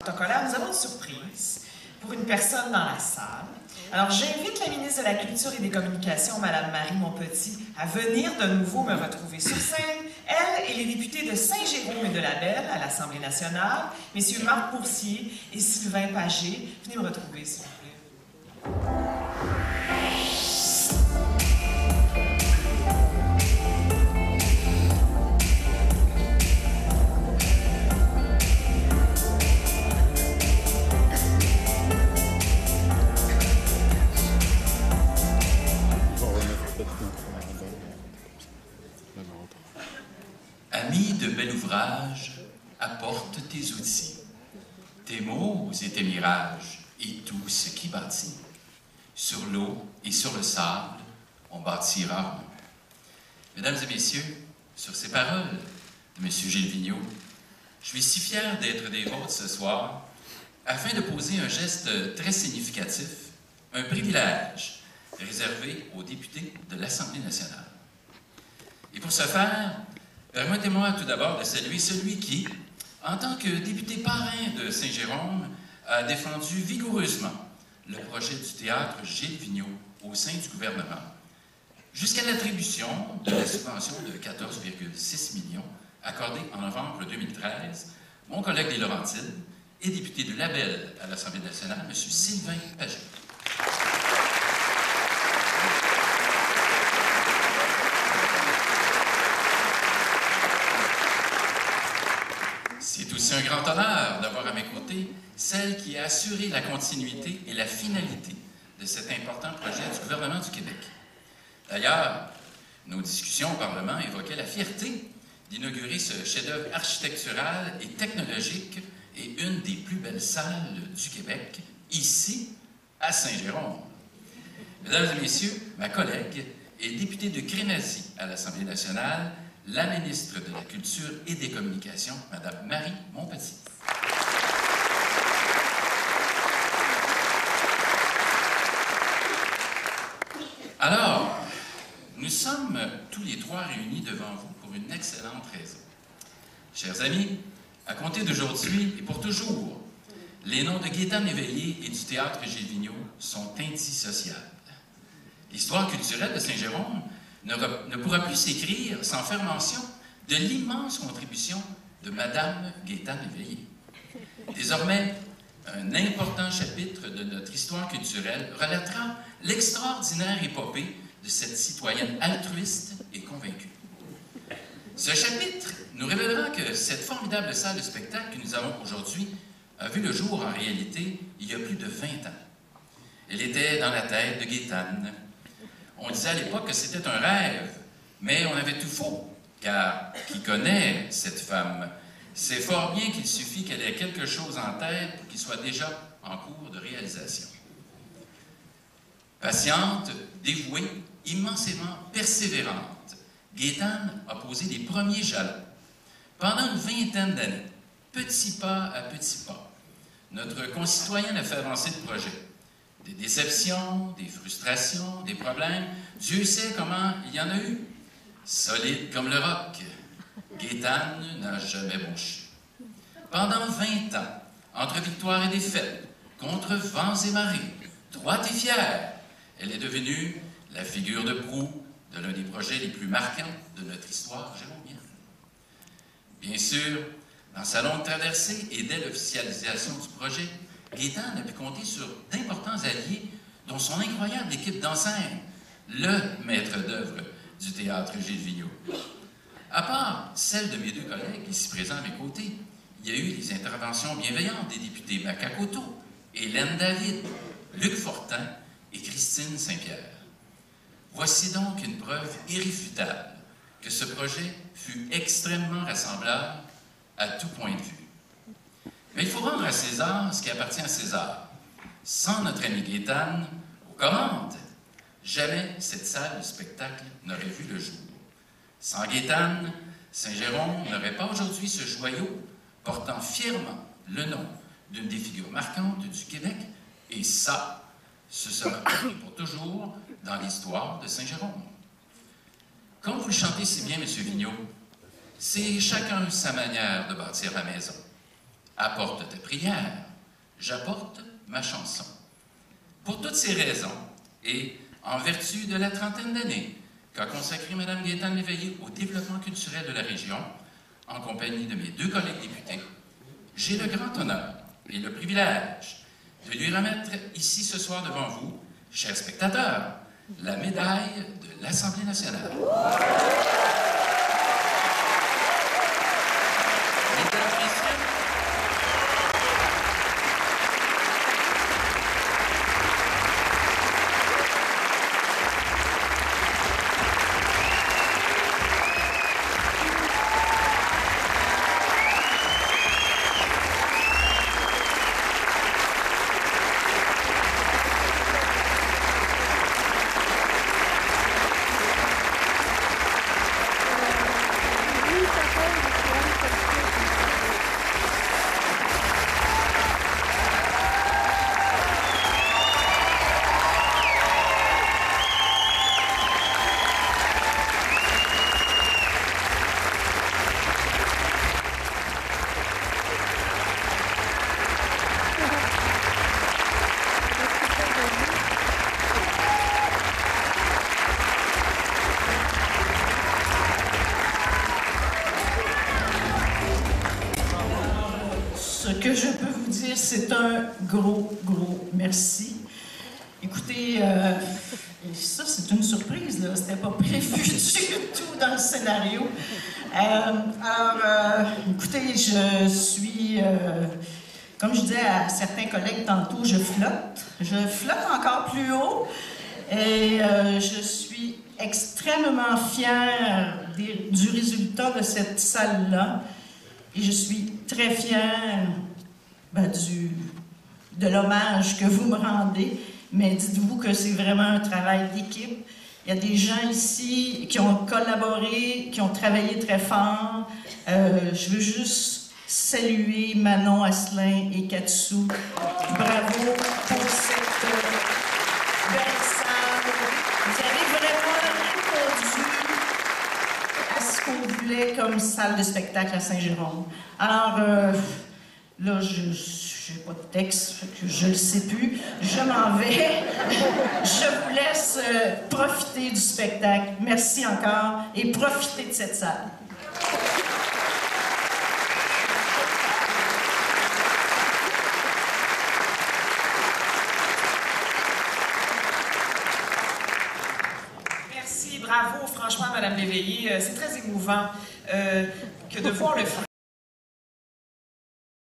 Protocolaire, nous avons une surprise pour une personne dans la salle. Alors, j'invite la ministre de la Culture et des Communications, Mme Marie Montpetit, à venir de nouveau me retrouver sur scène. Elle et les députés de Saint-Jérôme et de la Belle à l'Assemblée nationale, M. Marc Boursier et Sylvain Pagé. Venez me retrouver, s'il vous plaît. Ami de bel ouvrage, apporte tes outils, tes mots et tes mirages, et tout ce qui bâtit. Sur l'eau et sur le sable, on bâtit rarement. Mesdames et messieurs, sur ces paroles de M. Gilles Vigneault, je suis si fier d'être des vôtres ce soir, afin de poser un geste très significatif, un privilège réservé aux députés de l'Assemblée nationale. Et pour ce faire, permettez-moi tout d'abord de saluer celui qui, en tant que député parrain de Saint-Jérôme, a défendu vigoureusement le projet du théâtre Gilles Vigneault au sein du gouvernement, jusqu'à l'attribution de la subvention de 14,6 millions accordée en novembre 2013, mon collègue des Laurentides et député de la Belle à l'Assemblée nationale, M. Sylvain Pagé. C'est aussi un grand honneur d'avoir à mes côtés celle qui a assuré la continuité et la finalité de cet important projet du gouvernement du Québec. D'ailleurs, nos discussions au Parlement évoquaient la fierté d'inaugurer ce chef-d'œuvre architectural et technologique et une des plus belles salles du Québec, ici, à Saint-Jérôme. Mesdames et messieurs, ma collègue est députée de Crémazie à l'Assemblée nationale, la ministre de la Culture et des Communications, Mme Marie Montpetit. Alors, nous sommes tous les trois réunis devant vous pour une excellente raison. Chers amis, à compter d'aujourd'hui et pour toujours, les noms de Gaétane Éveillé et du théâtre Gilles Vigneault sont indissociables. L'histoire culturelle de Saint-Jérôme ne pourra plus s'écrire sans faire mention de l'immense contribution de Mme Gaétane Éveillé. Désormais, un important chapitre de notre histoire culturelle relatera l'extraordinaire épopée de cette citoyenne altruiste et convaincue. Ce chapitre nous révélera que cette formidable salle de spectacle que nous avons aujourd'hui a vu le jour en réalité il y a plus de 20 ans. Elle était dans la tête de Gaétane. On disait à l'époque que c'était un rêve, mais on avait tout faux, car qui connaît cette femme sait fort bien qu'il suffit qu'elle ait quelque chose en tête pour qu'il soit déjà en cours de réalisation. Patiente, dévouée, immensément persévérante, Gaétane a posé les premiers jalons. Pendant une vingtaine d'années, petit pas à petit pas, notre concitoyenne a fait avancer le projet. Des déceptions, des frustrations, des problèmes, Dieu sait comment il y en a eu. Solide comme le roc, Gaétane n'a jamais bronché. Pendant 20 ans, entre victoires et défaites, contre vents et marées, droite et fière, elle est devenue la figure de proue de l'un des projets les plus marquants de notre histoire jéromienne. Bien sûr, dans sa longue traversée et dès l'officialisation du projet, Gaétane a pu compter sur d'importants alliés, dont son incroyable équipe d'enseigne, le maître d'œuvre du théâtre Gilles Vigneault. À part celle de mes deux collègues ici présents à mes côtés, il y a eu les interventions bienveillantes des députés Maca Coteau, Hélène David, Luc Fortin et Christine Saint-Pierre. Voici donc une preuve irréfutable que ce projet fut extrêmement rassembleur à tout point de vue. Mais il faut rendre à César ce qui appartient à César. Sans notre ami Gaétane aux commandes, jamais cette salle de spectacle n'aurait vu le jour. Sans Gaétane, Saint-Jérôme n'aurait pas aujourd'hui ce joyau portant fièrement le nom d'une des figures marquantes du Québec, et ça, ce sera pour toujours dans l'histoire de Saint-Jérôme. Comme vous le chantez si bien, M. Vigneault, c'est chacun sa manière de bâtir la maison. Apporte ta prière, j'apporte ma chanson. Pour toutes ces raisons, et en vertu de la trentaine d'années qu'a consacré Mme Gaétane Léveillé au développement culturel de la région, en compagnie de mes 2 collègues députés, j'ai le grand honneur et le privilège de lui remettre ici ce soir devant vous, chers spectateurs, la médaille de l'Assemblée nationale. Mesdames, Messieurs, Ce que je peux vous dire, c'est un gros merci. Écoutez, ça c'est une surprise, là. C'était pas prévu du tout dans le scénario. Écoutez, je suis, comme je disais à certains collègues tantôt, je flotte encore plus haut et je suis extrêmement fière du résultat de cette salle-là. Et je suis très fière de l'hommage que vous me rendez, mais dites-vous que c'est vraiment un travail d'équipe. Il y a des gens ici qui ont collaboré, qui ont travaillé très fort. Je veux juste saluer Manon Asselin et Katsou. Bravo pour cette belle salle. Vous avez vraiment répondu à ce qu'on voulait comme salle de spectacle à Saint-Jérôme. Alors, là, je n'ai pas de texte, fait que je ne le sais plus. Je m'en vais. Je vous laisse profiter du spectacle. Merci encore et profitez de cette salle. Merci, bravo, franchement, Mme Léveillé. C'est très émouvant que de voir le